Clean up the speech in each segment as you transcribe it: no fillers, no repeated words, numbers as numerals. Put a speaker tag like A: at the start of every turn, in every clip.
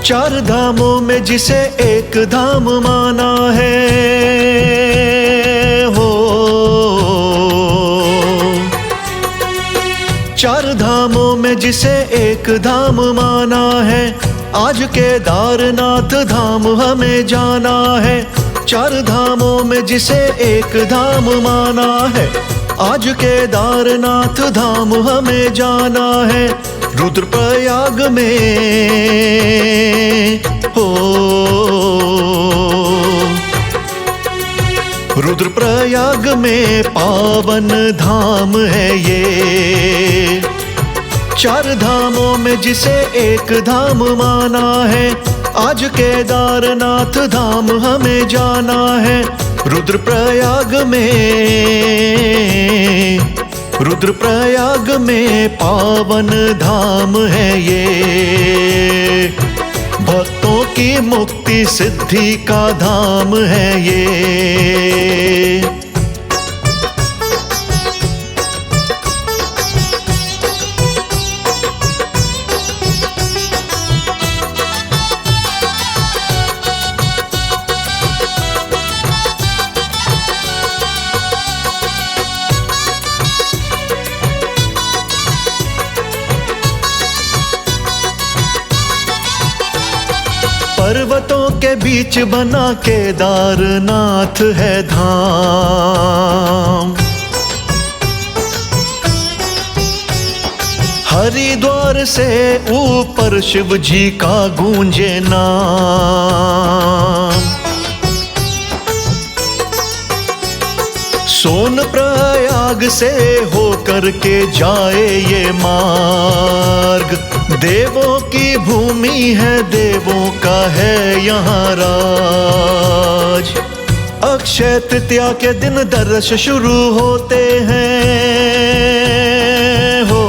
A: चार धामों में जिसे एक धाम माना है हो, चार धामों में जिसे एक धाम माना है, आज केदारनाथ धाम हमें जाना है। चार धामों में जिसे एक धाम माना है, आज केदारनाथ धाम हमें जाना है। रुद्रप्रयाग में हो, रुद्रप्रयाग में पावन धाम है ये। चार धामों में जिसे एक धाम माना है, आज केदारनाथ धाम हमें जाना है। रुद्रप्रयाग में पावन धाम है ये। भक्तों की मुक्ति सिद्धि का धाम है ये। पर्वतों के बीच बना केदारनाथ है धाम। हरिद्वार से ऊपर शिव जी का गूंजे नाम। सोनप्रयाग से होकर के जाए ये मार्ग। देवों की भूमि है, देवों का है यहाँ राज। अक्षय तृतीया के दिन दर्श शुरू होते हैं हो।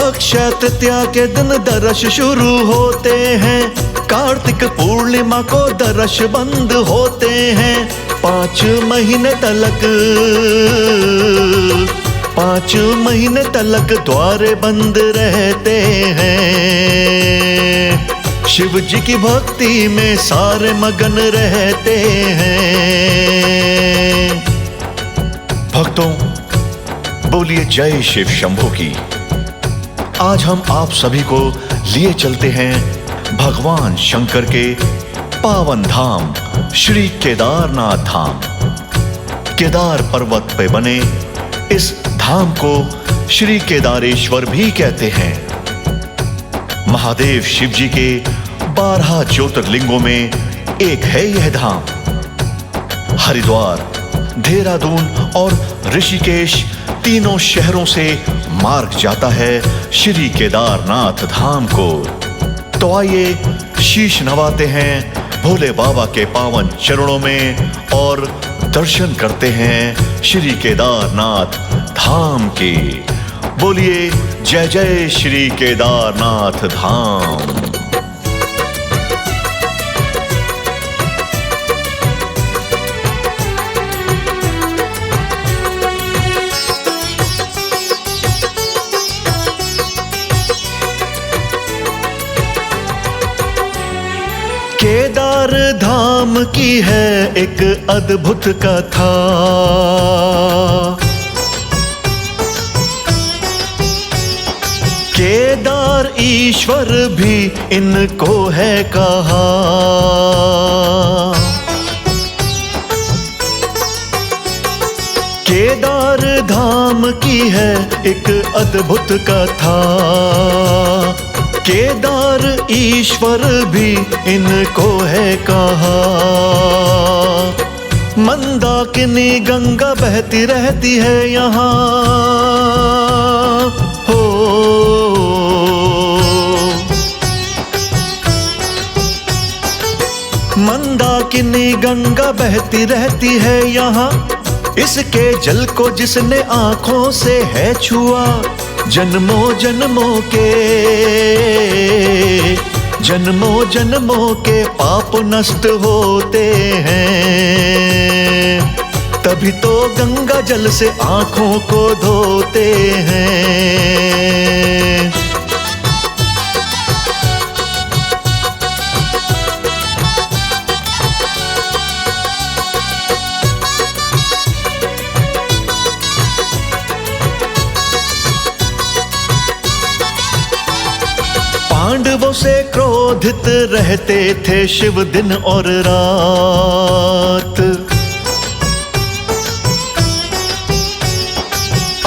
A: अक्षय तृतीया के दिन दर्श शुरू होते हैं। कार्तिक पूर्णिमा को दर्श बंद होते हैं। 5 महीने तलक द्वार बंद रहते हैं। शिव जी की भक्ति में सारे मगन रहते हैं। भक्तों, बोलिए जय शिव शंभो की। आज हम आप सभी को लिए चलते हैं भगवान शंकर के पावन धाम श्री केदारनाथ धाम। केदार पर्वत पे बने इस धाम को श्री केदारेश्वर भी कहते हैं। महादेव शिव जी के 12 ज्योतिर्लिंगों में एक है यह धाम। हरिद्वार, देहरादून और ऋषिकेश तीनों शहरों से मार्ग जाता है श्री केदारनाथ धाम को। तो आइए शीश नवाते हैं भोले बाबा के पावन चरणों में और दर्शन करते हैं श्री केदारनाथ धाम के। बोलिए जय जय श्री केदारनाथ धाम। केदार धाम की है एक अद्भुत कथा। केदार ईश्वर भी इनको है कहा। केदार धाम की है एक अद्भुत कथा। केदार ईश्वर भी इनको है कहा। मंदाकिनी गंगा बहती रहती है यहाँ हो। मंदाकिनी गंगा बहती रहती है यहाँ। इसके जल को जिसने आंखों से है छुआ, जन्मों जन्मों के पाप नष्ट होते हैं। तभी तो गंगा जल से आंखों को धोते हैं। पांडवों से क्रोधित रहते थे शिव दिन और रात।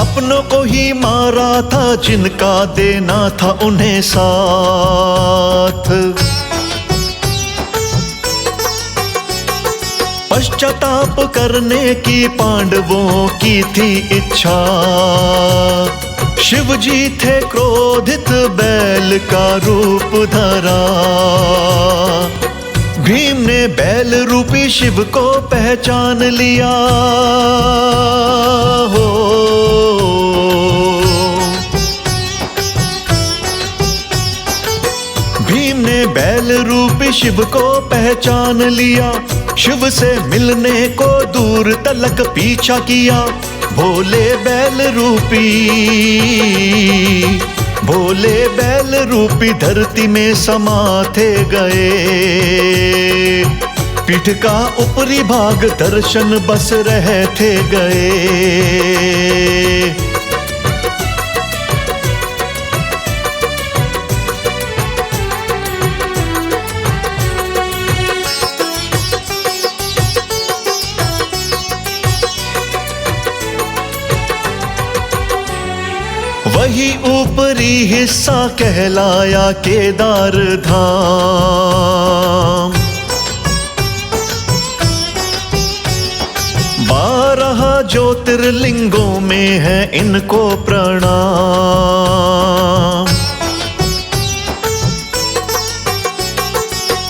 A: अपनों को ही मारा था जिनका देना था उन्हें साथ। पश्चाताप करने की पांडवों की थी इच्छा। शिव जी थे क्रोधित बैल का रूप धरा। भीम ने बैल रूपी शिव को पहचान लिया हो। भीम ने बैल रूपी शिव को पहचान लिया। शिव से मिलने को दूर तलक पीछा किया। भोले बैल रूपी धरती में समाते गए। पीठ का ऊपरी भाग दर्शन बस रहते गए। वही ऊपरी हिस्सा कहलाया केदार धाम। 12 ज्योतिर्लिंगों में है इनको प्रणाम।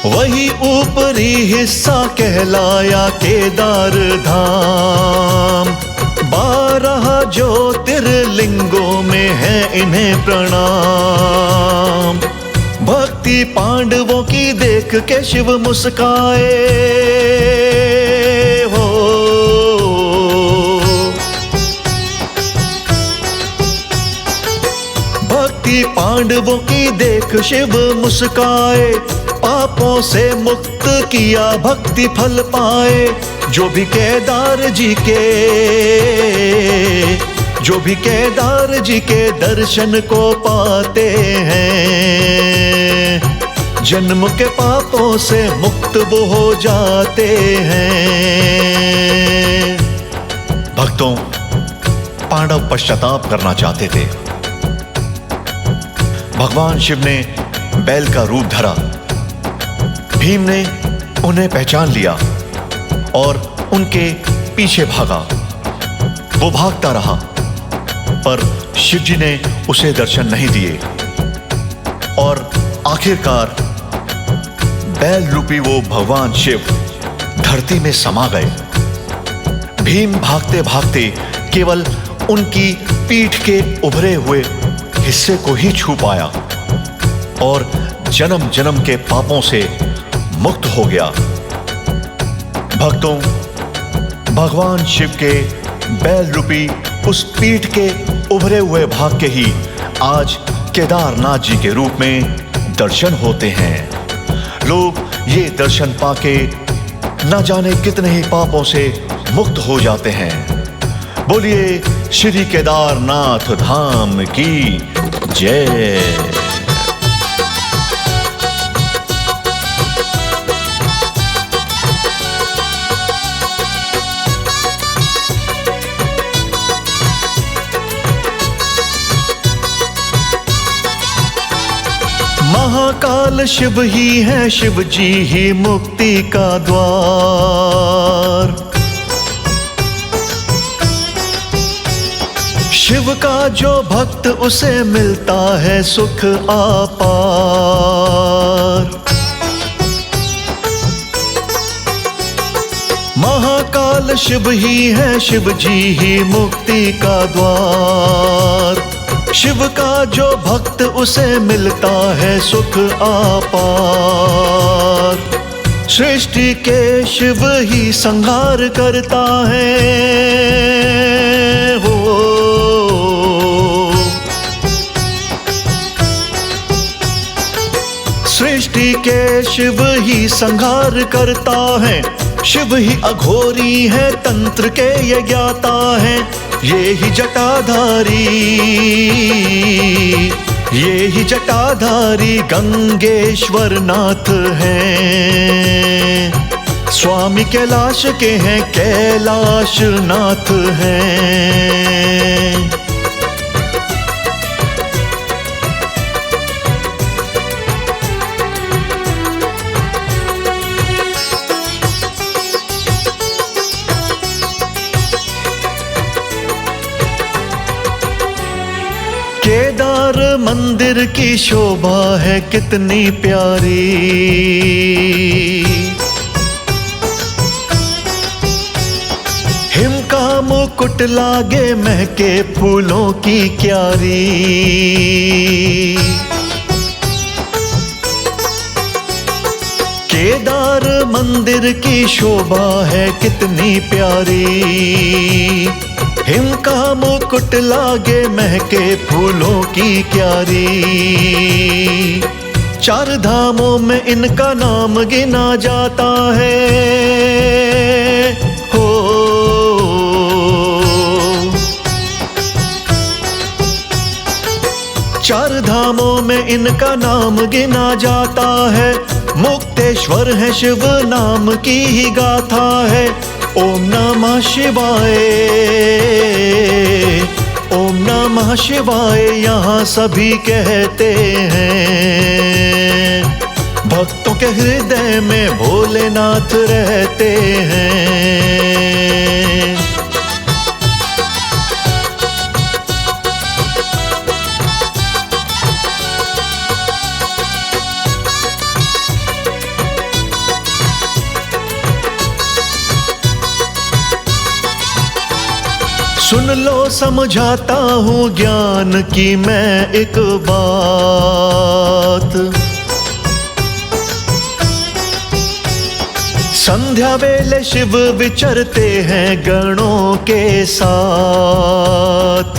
A: वही ऊपरी हिस्सा कहलाया केदार धाम। 12 ज्योतिर्लिंगों में है इन्हें प्रणाम। भक्ति पांडवों की देख के शिव मुस्काए हो। भक्ति पांडवों की देख शिव मुस्काए। पापों से मुक्त किया भक्ति फल पाए। जो भी केदार जी के दर्शन को पाते हैं, जन्म के पापों से मुक्त वो हो जाते हैं। भक्तों, पांडव पश्चाताप करना चाहते थे। भगवान शिव ने बैल का रूप धरा। भीम ने उन्हें पहचान लिया और उनके पीछे भागा। वो भागता रहा पर शिव जी ने उसे दर्शन नहीं दिए और आखिरकार बैल रूपी वो भगवान शिव धरती में समा गए। भीम भागते भागते केवल उनकी पीठ के उभरे हुए हिस्से को ही छू पाया और जन्म जन्म के पापों से मुक्त हो गया। भक्तों, भगवान शिव के बैल रूपी उस पीठ के उभरे हुए भाग के ही आज केदारनाथ जी के रूप में दर्शन होते हैं। लोग ये दर्शन पाके न जाने कितने ही पापों से मुक्त हो जाते हैं। बोलिए श्री केदारनाथ धाम की जय। महाकाल शिव ही है, शिव जी ही मुक्ति का द्वार। शिव का जो भक्त उसे मिलता है सुख अपार। महाकाल शिव ही है, शिव जी ही मुक्ति का द्वार। शिव का जो भक्त उसे मिलता है सुख अपार। सृष्टि के शिव ही संहार करता है हो। सृष्टि के शिव ही संहार करता है, शिव ही अघोरी है, तंत्र के ये ज्ञाता है। ये ही जटाधारी, ये ही जटाधारी गंगेश्वर नाथ हैं। स्वामी कैलाश के हैं, कैलाश नाथ हैं। केदार मंदिर की शोभा है कितनी प्यारी, हिम का मुकुट लागे महके फूलों की क्यारी। केदार मंदिर की शोभा है कितनी प्यारी, हिम का मुकुट लागे महके फूलों की क्यारी। चार धामों में इनका नाम गिना जाता है हो। चार धामों में इनका नाम गिना जाता है, मुक्तेश्वर है शिव नाम की ही गाथा है। ओम नमः शिवाय, ओम नमः शिवाय यहाँ सभी कहते हैं। भक्तों के हृदय में भोलेनाथ रहते हैं। सुन लो समझाता हूँ ज्ञान की मैं एक बात। संध्या वेले शिव विचरते हैं गणों के साथ।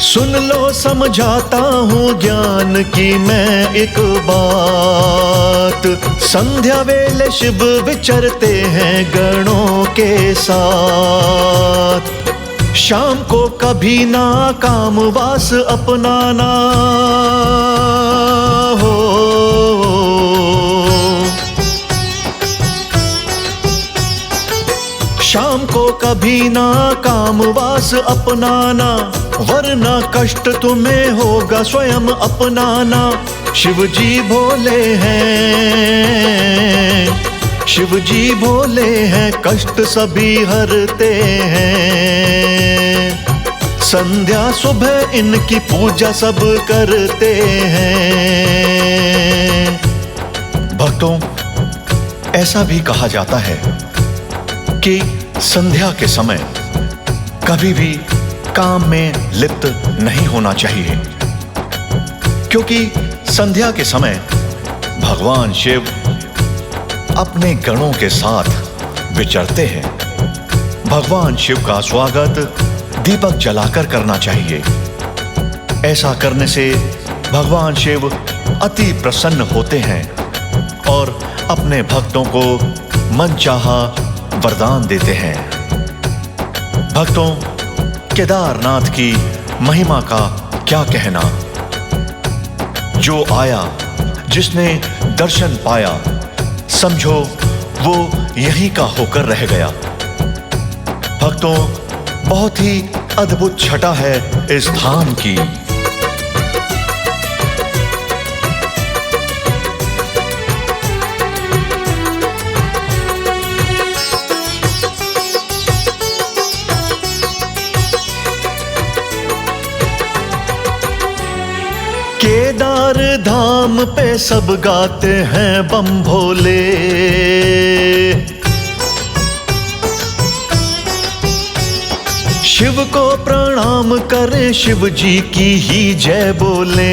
A: सुन लो समझाता हूँ ज्ञान की मैं एक बात। संध्या वेले शिव विचरते हैं गणों के साथ। शाम को कभी ना कामवास अपनाना हो। शाम को कभी ना कामवास अपनाना, वरना कष्ट तुम्हें होगा स्वयं अपनाना। शिव जी भोले हैं, शिव जी भोले हैं, कष्ट सभी हरते हैं। संध्या सुबह इनकी पूजा सब करते हैं। भक्तों, ऐसा भी कहा जाता है कि संध्या के समय कभी भी काम में लिप्त नहीं होना चाहिए, क्योंकि संध्या के समय भगवान शिव अपने गणों के साथ विचरते हैं। भगवान शिव का स्वागत दीपक जलाकर करना चाहिए। ऐसा करने से भगवान शिव अति प्रसन्न होते हैं और अपने भक्तों को मनचाहा वरदान देते हैं। भक्तों, केदारनाथ की महिमा का क्या कहना। जो आया, जिसने दर्शन पाया, समझो वो यहीं का होकर रह गया। भक्तों, बहुत ही अद्भुत छटा है इस धाम की। केदार धाम पे सब गाते हैं बम भोले। शिव को प्रणाम करें, शिव जी की ही जय बोलें।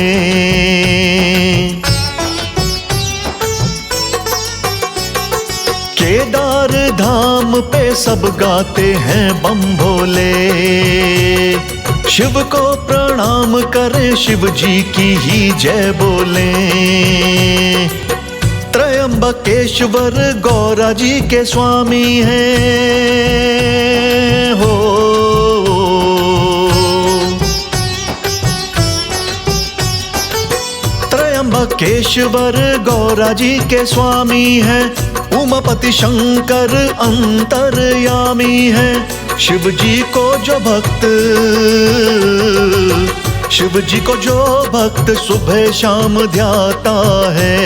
A: हरिद्वार धाम पे सब गाते हैं बम भोले। शिव को प्रणाम करें, शिव जी की ही जय बोले। त्रयंबकेश्वर गौरा जी के स्वामी हैं हो। त्रयंबकेश्वर गौरा जी के स्वामी हैं। उमापति शंकर अंतर्यामी हैं। शिव जी को जो भक्त सुबह शाम ध्याता है,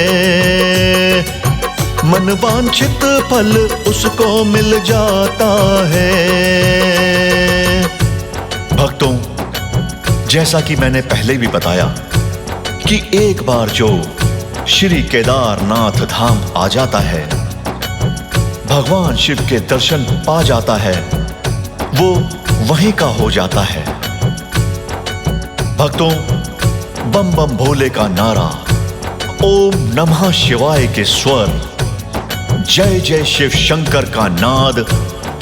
A: मन वांछित फल उसको मिल जाता है। भक्तों, जैसा कि मैंने पहले भी बताया कि एक बार जो श्री केदारनाथ धाम आ जाता है, भगवान शिव के दर्शन पा जाता है, वो वहीं का हो जाता है। भक्तों, बम बम भोले का नारा, ओम नमः शिवाय के स्वर, जय जय शिव शंकर का नाद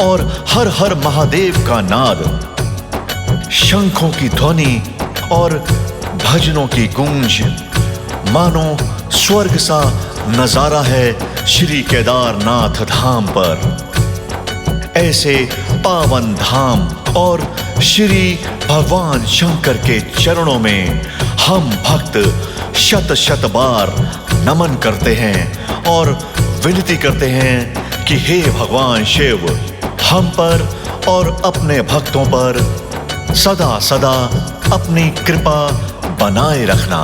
A: और हर हर महादेव का नाद, शंखों की ध्वनि और भजनों की गूंज, मानो स्वर्ग सा नजारा है श्री केदारनाथ धाम पर। ऐसे पावन धाम और श्री भगवान शंकर के चरणों में हम भक्त शत शत बार नमन करते हैं और विनती करते हैं कि हे भगवान शिव, हम पर और अपने भक्तों पर सदा सदा अपनी कृपा बनाए रखना।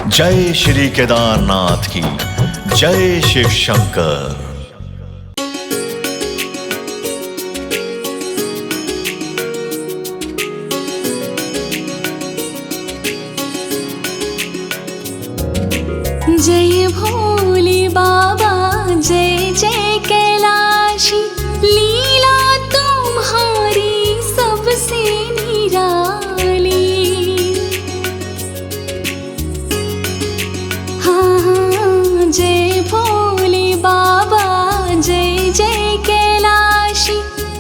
A: जय श्री केदारनाथ की, जय शिव शंकर।
B: जय भोले बाबा, जय जय कैलाशी, लीला तुम्हारी सबसे निराली। हाँ, जय भोले बाबा, जय जय कैलाशी,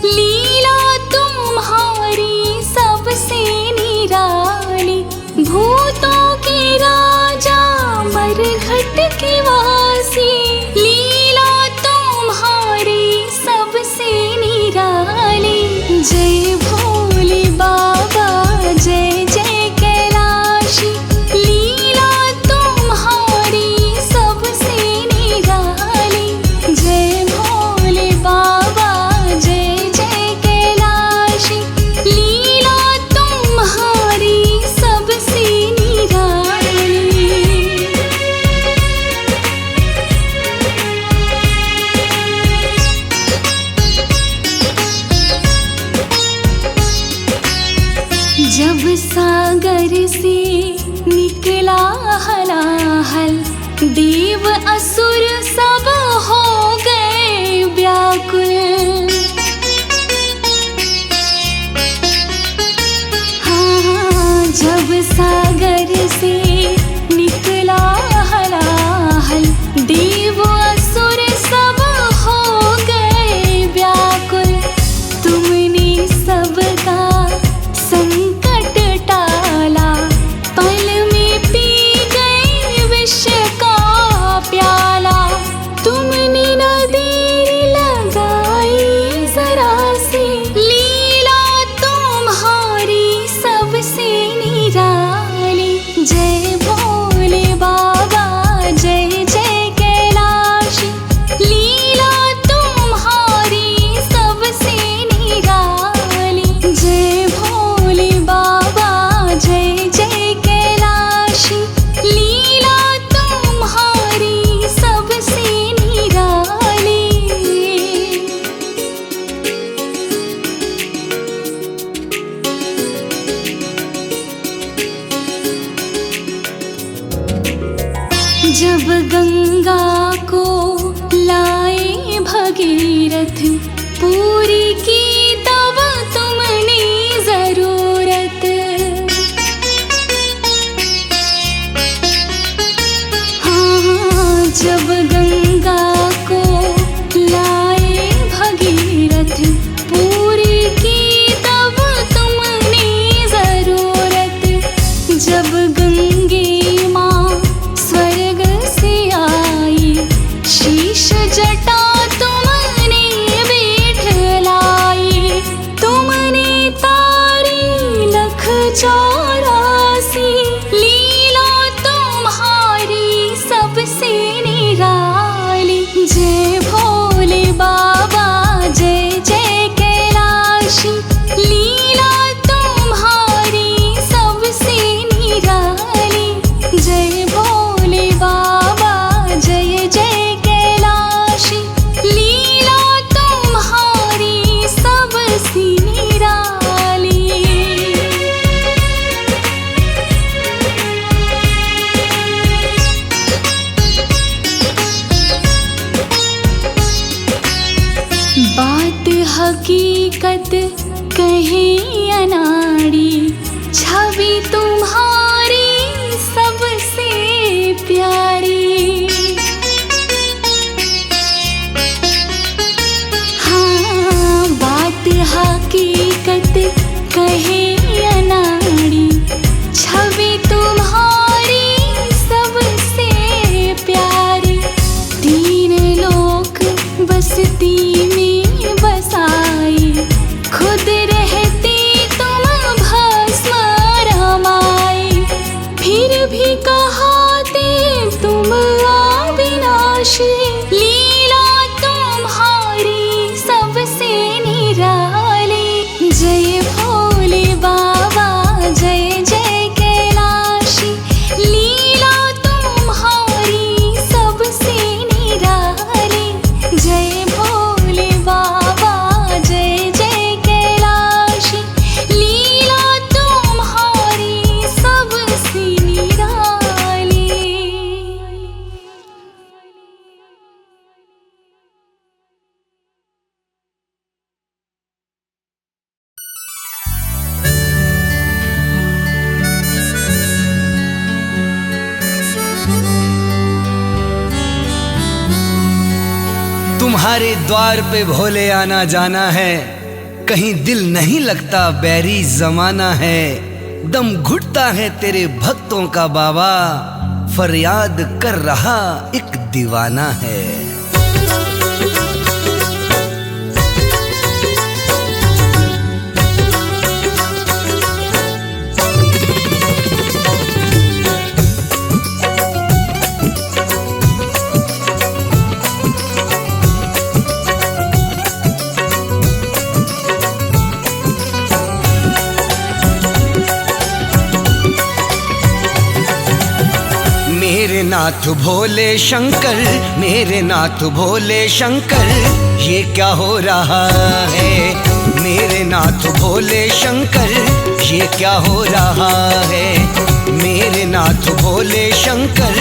B: लीला तुम्हारी सबसे निराली। भूतों के राजा मरघट के वासी, लीला तुम्हारी सबसे निराली। जय भोले बाबा, जय जय कैलाशी, लीला तुम्हारी सबसे निराली। जय भोले बाबा, जय जय कैलाशी, लीला तुम्हारी सबसे निराली। जब सागर से निकला हलाहल, देव असुर सब हो गए व्याकुल। हाँ, जब सागर से निकला हलाहल, देव असुर सब हो गए व्याकुल। तुमने सबका संकट टाला, पल में पी गए विष का हकीकत कहे अनाड़ी, छवि तुम्हारी सबसे प्यारी। हाँ, बात हकीकत कहे अनाड़ी, छवि तुम्हारी सबसे प्यारी। तीन लोक बसती में बसाई, खुद रहती तुम भस्म रमाई। फिर भी कहाते तुम अविनाशी, लीला तुम्हारी सबसे निराली। जय भोले बाबा जय जय कैलाशी, लीला तुम्हारी सबसे निराली। जय भोले बाबा जय जय कैलाशी, लीला तुम्हारी सबसे निराली।
C: तुम्हारे द्वार पे भोले आना जाना है, कहीं दिल नहीं लगता बैरी जमाना है। दम घुटता है तेरे भक्तों का बाबा, फरियाद कर रहा एक दीवाना है। मेरे नाथ भोले शंकर, मेरे नाथ भोले शंकर, ये क्या हो रहा है। मेरे नाथ भोले शंकर, ये क्या हो रहा है। मेरे नाथ भोले शंकर,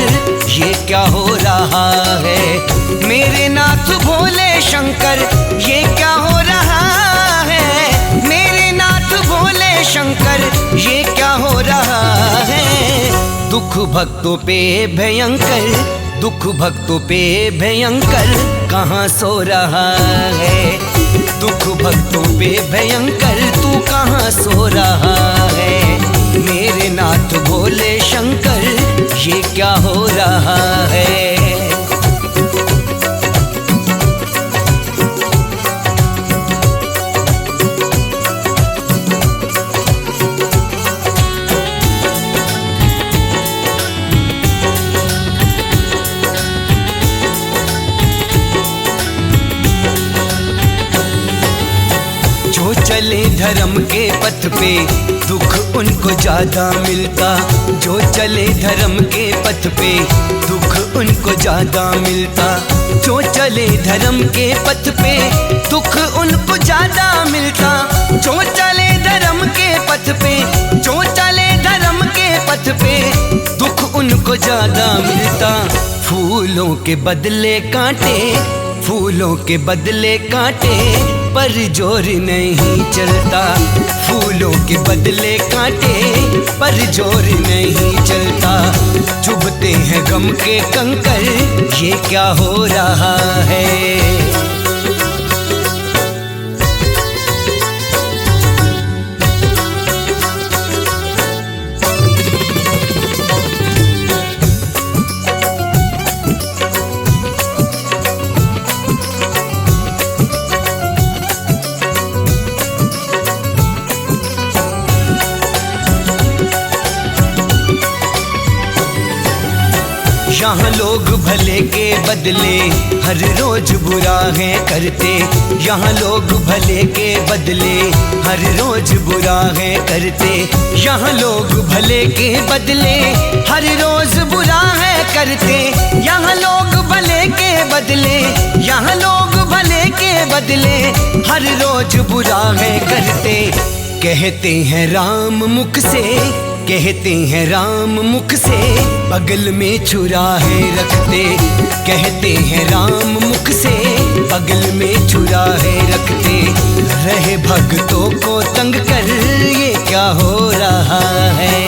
C: ये क्या हो रहा है। मेरे नाथ भोले शंकर, ये क्या हो रहा है। मेरे नाथ भोले शंकर, ये क्या हो रहा है। दुख भक्तों पे भयंकर, दुख भक्तों पे भयंकर, कहाँ सो रहा है। दुख भक्तों पे भयंकर, तू कहाँ सो रहा है। मेरे नाथ भोले शंकर, ये क्या हो रहा है। चले धर्म के पथ पे दुख उनको ज्यादा मिलता। जो चले धर्म के पथ पे दुख उनको ज्यादा मिलता। जो चले धर्म के पथ पे दुख उनको ज्यादा मिलता। जो चले धर्म के पथ पे, जो चले धर्म के पथ पे दुख उनको ज्यादा मिलता। फूलों के बदले कांटे, फूलों के बदले कांटे, पर जोर नहीं चलता। फूलों के बदले कांटे, पर जोर नहीं चलता। चुभते हैं गम के कंकर, ये क्या हो रहा है। यहाँ लोग भले के बदले हर रोज बुरा है करते। यहाँ लोग भले के बदले हर रोज बुरा है करते। यहाँ लोग भले के बदले हर रोज बुरा है करते। यहाँ लोग भले के बदले, यहाँ लोग भले के बदले हर रोज बुरा है करते। कहते हैं राम मुख से, कहते हैं राम मुख से, बगल में छुराहे रखते। कहते हैं राम मुख से, बगल में छुराहे रखते। रहे भक्तों को तंग कर, ये क्या हो रहा है।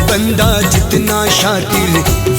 C: बंदा जितना शातिर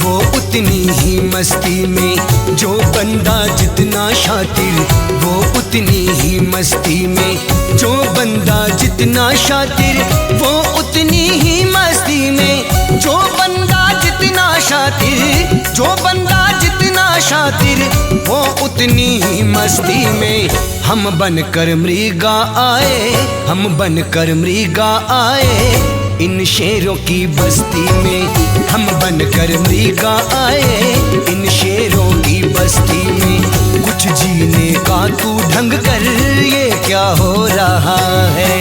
C: वो उतनी ही मस्ती में, जो बंदा जितना शातिर वो उतनी ही मस्ती में, जो बंदा जितना शातिर वो उतनी ही मस्ती में, जो बंदा जितना शातिर, जो बंदा जितना शातिर वो उतनी ही मस्ती में। हम बनकर मृगा आए, हम बनकर मृगा आए इन शेरों की बस्ती में, हम बनकर मृगा आए इन शेरों की बस्ती में। कुछ जीने का तू ढंग कर, ये क्या हो रहा है।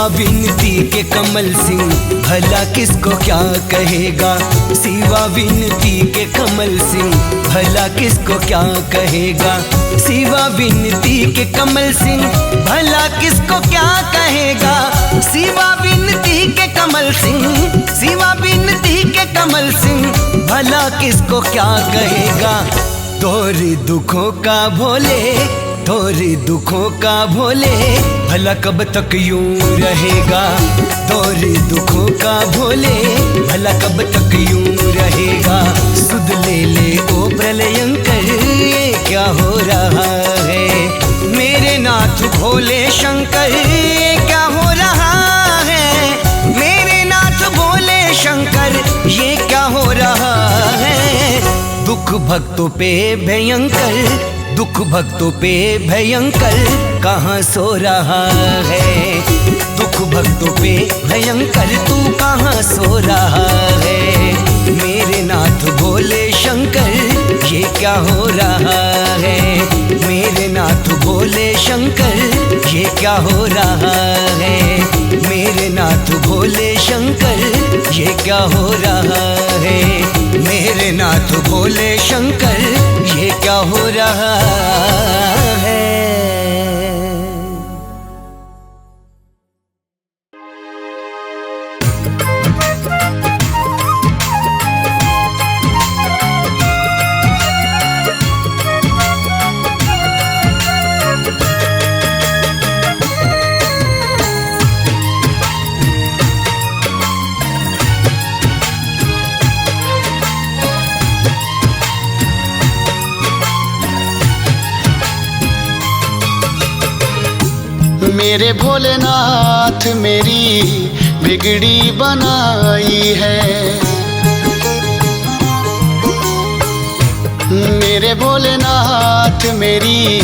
C: विनती के कमल सिंह भला किसको क्या कहेगा, सिवा विनती के कमल सिंह भला किसको क्या कहेगा, सिवा विनती के कमल सिंह भला किसको क्या कहेगा, सिवा विनती के कमल सिंह, सिवा विनती के कमल सिंह भला किसको क्या कहेगा। तोरे दुखों का भोले, तोरे दुखों का भोले भला कब तक यूं रहेगा, तोरे दुखों का भोले भला कब तक यूं रहेगा। सुध ले ओ प्रलयंकर, ये क्या हो रहा है। मेरे नाथ भोले शंकर, ये क्या हो रहा है। मेरे नाथ भोले शंकर, ये क्या हो रहा है। दुख भक्तों पे भयंकर, दुख भक्तों पे भयंकर कहाँ सो रहा है। दुख भक्तों पे भयंकर तू कहाँ सो रहा है। मेरे नाथ भोले शंकर, ये क्या हो रहा है। मेरे नाथ भोले शंकर, ये क्या हो रहा है। मेरे नाथ भोले शंकर, ये क्या हो रहा है। मेरे नाथ भोले शंकर, ये क्या हो रहा है।
D: मेरे भोलेनाथ मेरी बिगड़ी बनाई है। मेरे भोलेनाथ मेरी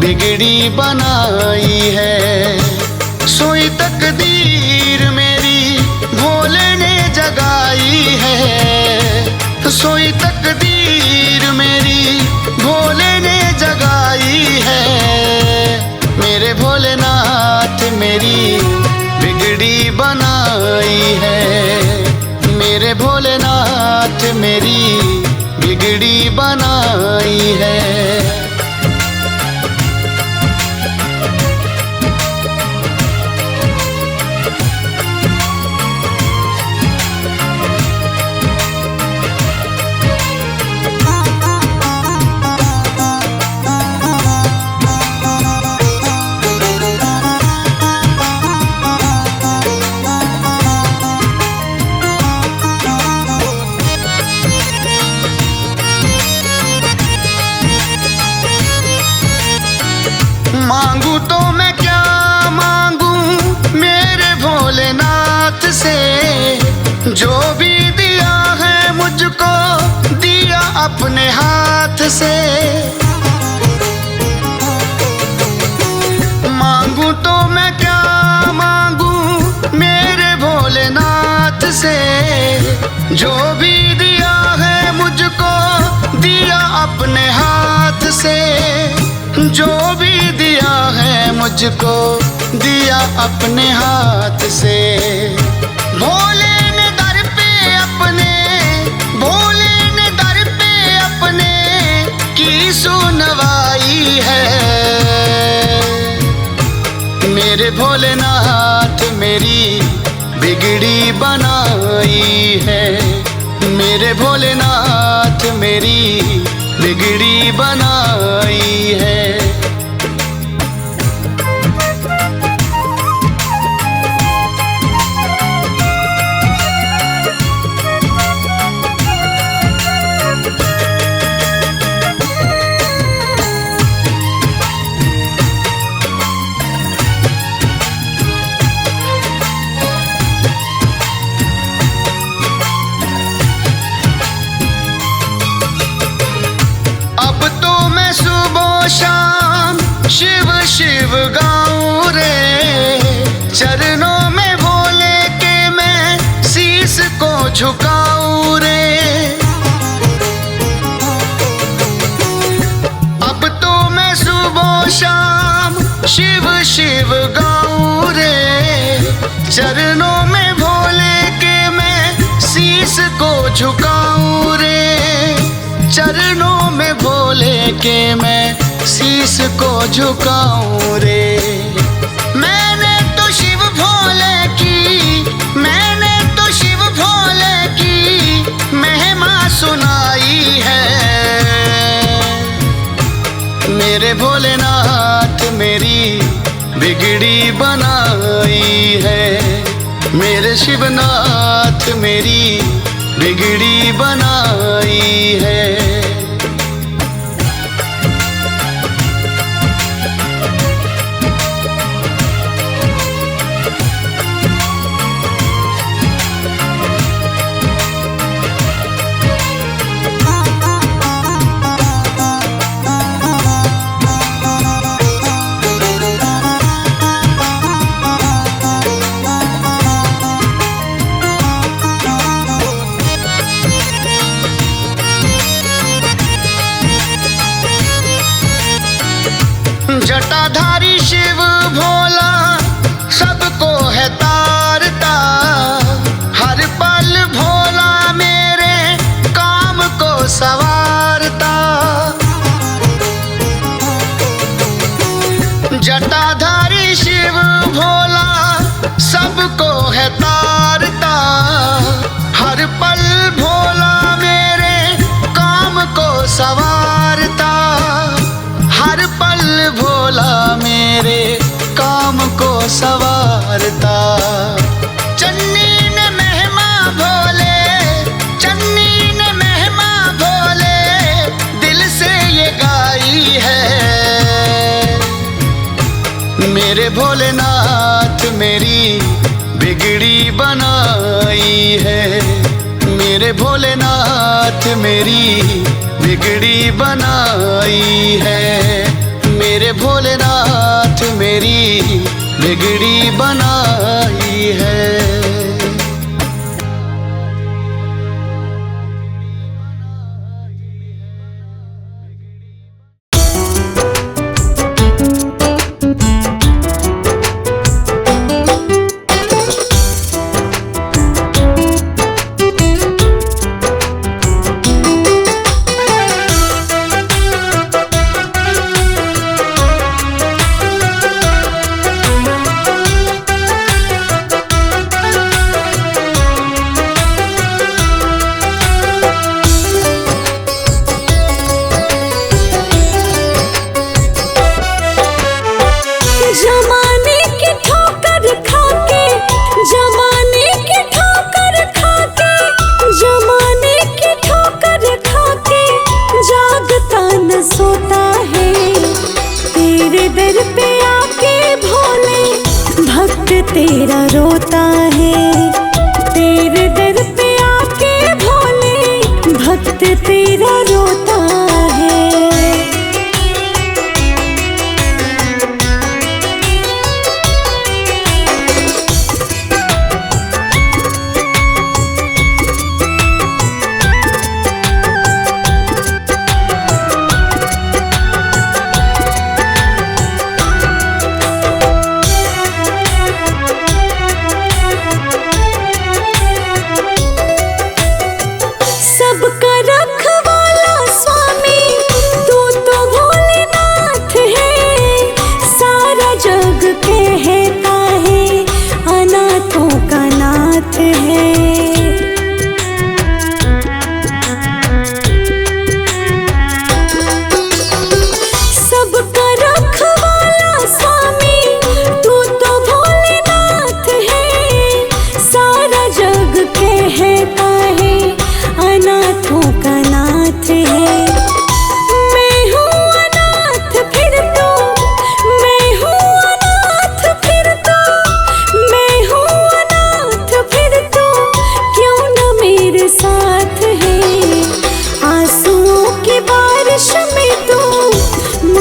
D: बिगड़ी बनाई है। सोई तकदीर मेरी भोले ने जगाई है। सोई तकदीर मेरी भोले ने जगाई है। मेरे भोलेनाथ मेरी बिगड़ी बनाई है। मेरे भोलेनाथ मेरी बिगड़ी बनाई है। मांगू तो मैं क्या मांगू मेरे भोलेनाथ से, जो भी दिया है मुझको दिया अपने हाथ से। जो भी दिया है मुझको दिया अपने हाथ से, जो भी दिया है मुझको दिया अपने हाथ से। भोले ने दर पे अपने, भोले ने दर पे अपने की सुनवाई है। मेरे भोलेनाथ मेरी बिगड़ी बनाई है, मेरे भोलेनाथ मेरी बिगड़ी बनाई है। शाम शिव शिव गाऊं रे, चरणों में भोले के मैं शीश को झुकाऊं रे। अब तो मैं सुबह शाम शिव शिव गाऊं रे, चरणों में भोले के मैं शीश को झुकाऊं रे। चरणों में भोले के मैं शीश को झुकाऊं रे। मैंने तो शिव भोले की, मैंने तो शिव भोले की महिमा सुनाई है। मेरे भोलेनाथ मेरी बिगड़ी बनाई है, मेरे शिवनाथ मेरी बिगड़ी बनाई है। जटाधारी शिव भोला सबको है तारता, हर पल भोला मेरे काम को सवारता। जटाधारी शिव भोला सबको है तारता, हर पल भोला मेरे काम को सवारता। हर पल भोला मेरे काम को सवारता। चन्नी ने महिमा भोले, चन्नी ने महिमा भोले दिल से ये गाई है। मेरे भोलेनाथ मेरी बिगड़ी बनाई है, मेरे भोलेनाथ मेरी बिगड़ी बनाई है। मेरे भोलेनाथ मेरी बिगड़ी बनाई है।
B: तेरा रोता है, तेरे दर पे आके भोले भक्त तेरा रोता है।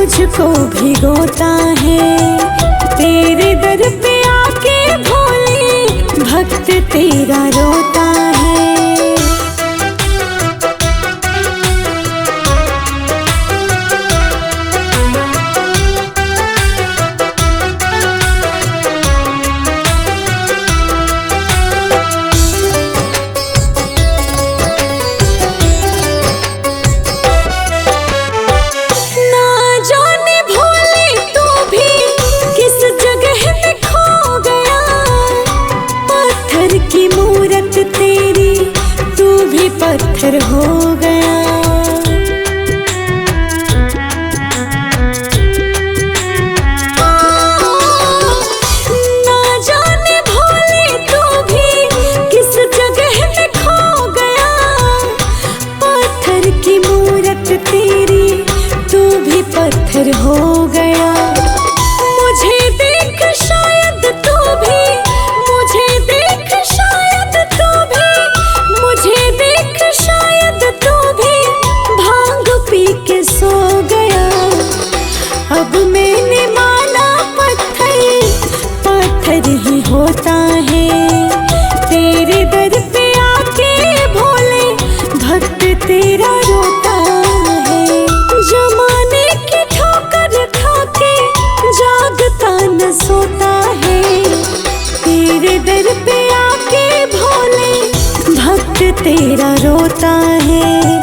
B: मुझको भिगोता है। तेरे दर पे आके भोले भक्त तेरा रोता है। पत्थर हो गया। ना जाने भोले तू भी किस जगह में खो गया। पत्थर की मूरत तेरी तू भी पत्थर हो गया। मुझे देख शायद तू भी, मुझे देख शायद तू भी, मुझे देख शायद तू भी भांग पी के सो गया। अब मैंने माना पत्थर पत्थर ही होता है। तेरे दर पे आके भोले भक्त तेरा रोता है। जमाने की ठोकर खा के जागता न सोता है। तेरे दर पे आके भोले भक्त तेरा रोता है।